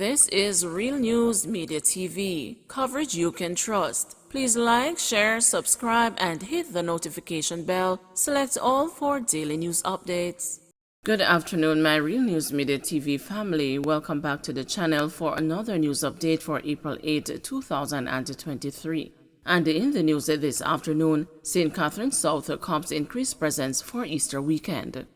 This is Real News Media TV, coverage you can trust. Please like, share, subscribe, and hit the notification bell. Select all for daily news updates. Good afternoon, my Real News Media TV family. Welcome back to the channel for another news update for April 8, 2023. And in the news this afternoon, St. Catharines South cops increased presence for Easter weekend.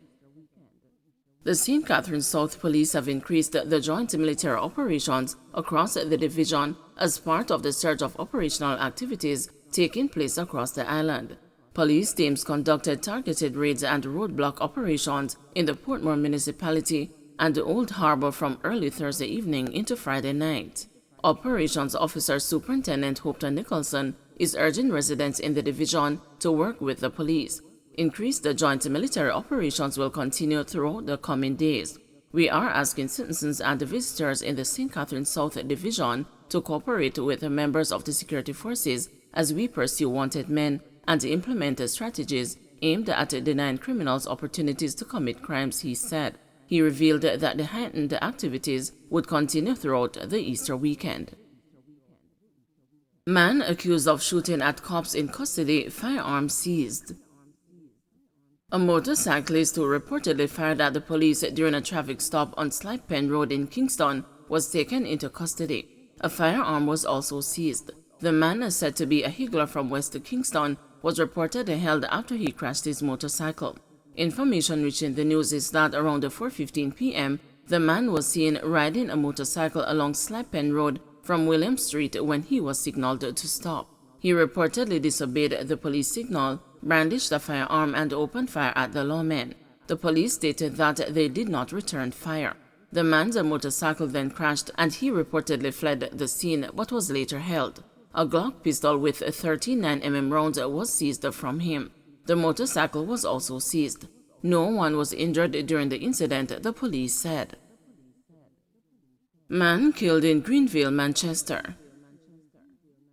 The St. Catharines South Police have increased the joint military operations across the division as part of the surge of operational activities taking place across the island. Police teams conducted targeted raids and roadblock operations in the Portmore municipality and the Old Harbor from early Thursday evening into Friday night. Operations Officer Superintendent Hopton Nicholson is urging residents in the division to work with the police. Increased joint military operations will continue throughout the coming days. We are asking citizens and visitors in the St. Catharines South Division to cooperate with the members of the security forces as we pursue wanted men and implement strategies aimed at denying criminals opportunities to commit crimes, he said. He revealed that the heightened activities would continue throughout the Easter weekend. Man accused of shooting at cops in custody, firearm seized. A motorcyclist who reportedly fired at the police during a traffic stop on Slipe Pen Road in Kingston was taken into custody. A firearm was also seized. The man, said to be a higgler from West Kingston, was reportedly held after he crashed his motorcycle. Information reaching the news is that around 4:15 p.m., the man was seen riding a motorcycle along Slipe Pen Road from William Street when he was signaled to stop. He reportedly disobeyed the police signal, brandished a firearm, and opened fire at the lawman. The police stated that they did not return fire. The man's motorcycle then crashed and he reportedly fled the scene but was later held. A Glock pistol with 13 9mm rounds was seized from him. The motorcycle was also seized. No one was injured during the incident, the police said. Man killed in Greenville, Manchester.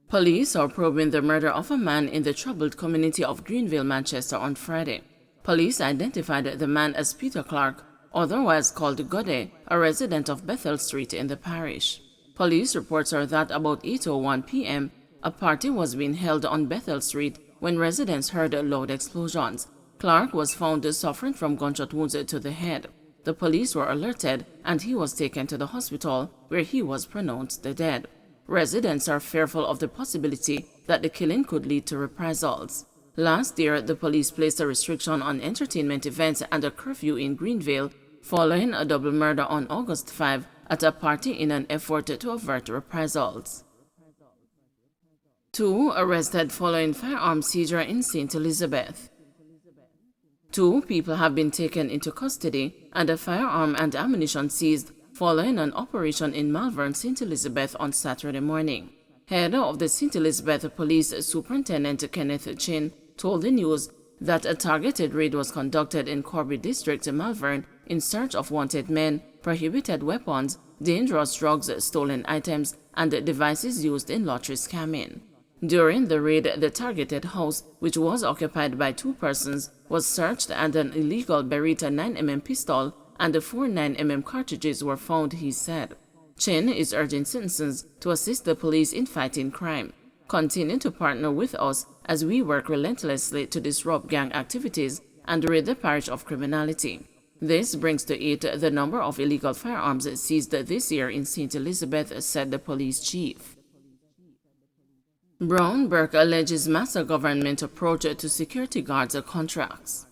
Police are probing the murder of a man in the troubled community of Greenville, Manchester on Friday. Police identified the man as Peter Clark, otherwise called Gode, a resident of Bethel Street in the parish. Police reports are that about 8:01 p.m., a party was being held on Bethel Street when residents heard loud explosions. Clark was found suffering from gunshot wounds to the head. The police were alerted and he was taken to the hospital where he was pronounced dead. Residents are fearful of the possibility that the killing could lead to reprisals. Last year, the police placed a restriction on entertainment events and a curfew in Greenville following a double murder on August 5 at a party in an effort to avert reprisals. 2 arrested following firearm seizure in St. Elizabeth. 2 people have been taken into custody and a firearm and ammunition seized following an operation in Malvern, St. Elizabeth on Saturday morning. Head of the St. Elizabeth Police Superintendent Kenneth Chin told the news that a targeted raid was conducted in Corby District, Malvern, in search of wanted men, prohibited weapons, dangerous drugs, stolen items, and devices used in lottery scamming. During the raid, the targeted house, which was occupied by 2 persons, was searched and an illegal Beretta 9mm pistol and 4 9mm cartridges were found, he said. Chin is urging citizens to assist the police in fighting crime. Continue to partner with us as we work relentlessly to disrupt gang activities and rid the parish of criminality. This brings to 8 the number of illegal firearms seized this year in St. Elizabeth, said the police chief. Brown Burke alleges master government approach to security guards contracts.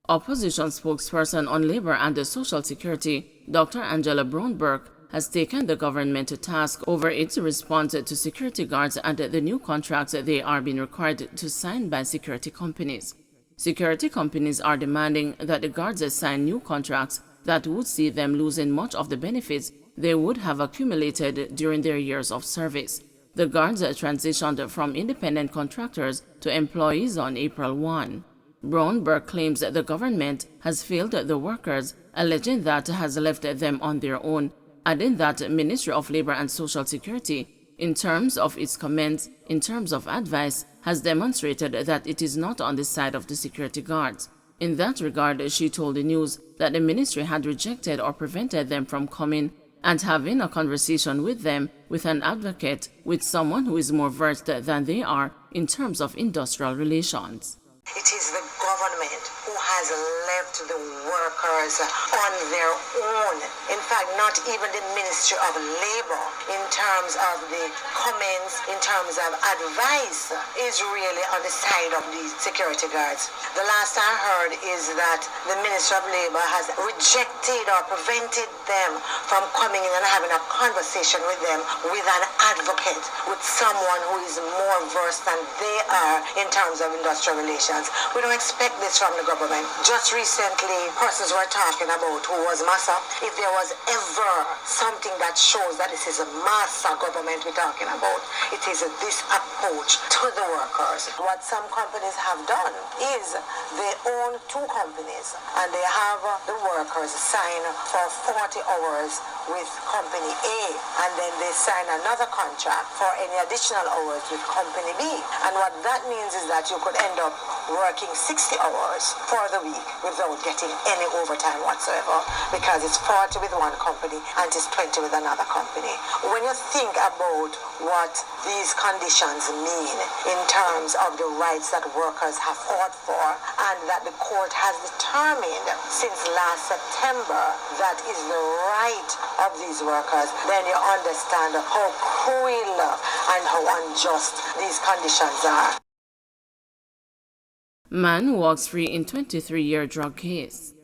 Opposition spokesperson on labor and social security, Dr. Angela Brown Burke, has taken the government to task over its response to security guards and the new contracts they are being required to sign by security companies. Security companies are demanding that the guards sign new contracts that would see them losing much of the benefits they would have accumulated during their years of service. The guards transitioned from independent contractors to employees on April 1. Brown Burke claims that the government has failed the workers, alleging that has left them on their own, adding that Ministry of Labor and Social Security, in terms of its comments, in terms of advice, has demonstrated that it is not on the side of the security guards. In that regard, she told the news that the ministry had rejected or prevented them from coming and having a conversation with them with an advocate, with someone who is more versed than they are in terms of industrial relations. It is the government who has left the workers on their own. In fact, not even the Ministry of Labor, in terms of the comments, in terms of advice, is really on the side of these security guards. The last I heard is that the Ministry of Labor has rejected or prevented them from coming in and having a conversation with them with an advocate, with someone who is more versed than they are in terms of industrial relations. We don't expect this from the government. Just recently, persons were talking about who was massa. If there was ever something that shows that this is a massa government we're talking about, it is this approach to the workers. What some companies have done is they own two companies and they have the workers sign for 40 hours with company A, and then they sign another contract for any additional hours with company B. And what that means is that you could end up working 60 hours for the week without getting any overtime whatsoever, because it's 40 with one company and it's 20 with another company. When you think about what these conditions mean in terms of the rights that workers have fought for and that the court has determined since last September that is the right of these workers, then you understand how cruel and how unjust these conditions are. Man walks free in 23-year drug case.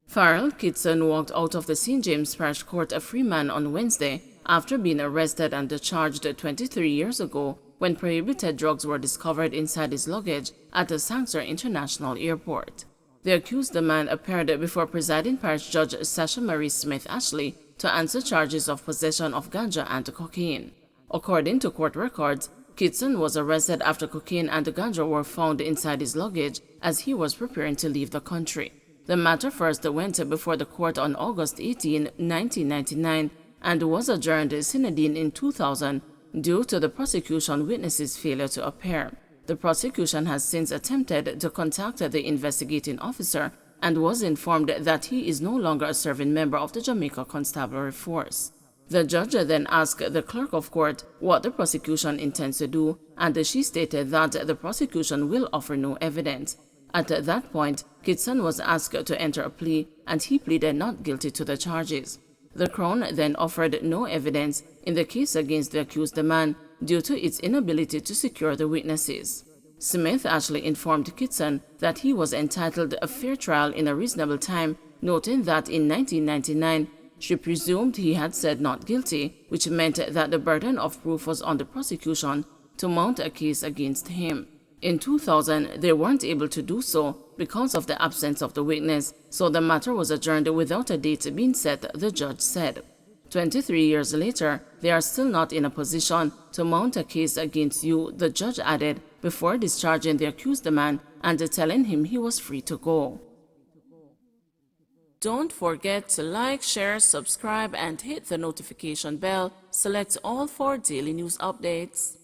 Farrell Kingston walked out of the St. James Parish Court a free man on Wednesday after being arrested and discharged 23 years ago when prohibited drugs were discovered inside his luggage at the Sanctuary International Airport. The accused man appeared before presiding parish judge Sasha Marie Smith Ashley to answer charges of possession of ganja and cocaine. According to court records, Kingston was arrested after cocaine and ganja were found inside his luggage as he was preparing to leave the country. The matter first went before the court on August 18, 1999, and was adjourned sine die in 2000 due to the prosecution witnesses' failure to appear. The prosecution has since attempted to contact the investigating officer and was informed that he is no longer a serving member of the Jamaica Constabulary Force. The judge then asked the clerk of court what the prosecution intends to do, and she stated that the prosecution will offer no evidence. At that point, Kingston was asked to enter a plea, and he pleaded not guilty to the charges. The Crown then offered no evidence in the case against the accused man due to its inability to secure the witnesses. Smith Ashley informed Kingston that he was entitled a fair trial in a reasonable time, noting that in 1999, she presumed he had said not guilty, which meant that the burden of proof was on the prosecution to mount a case against him. In 2000, they weren't able to do so because of the absence of the witness, so the matter was adjourned without a date being set, the judge said. 23 years later, they are still not in a position to mount a case against you, the judge added, before discharging the accused man and telling him he was free to go. Don't forget to like, share, subscribe, and hit the notification bell. Select all for daily news updates.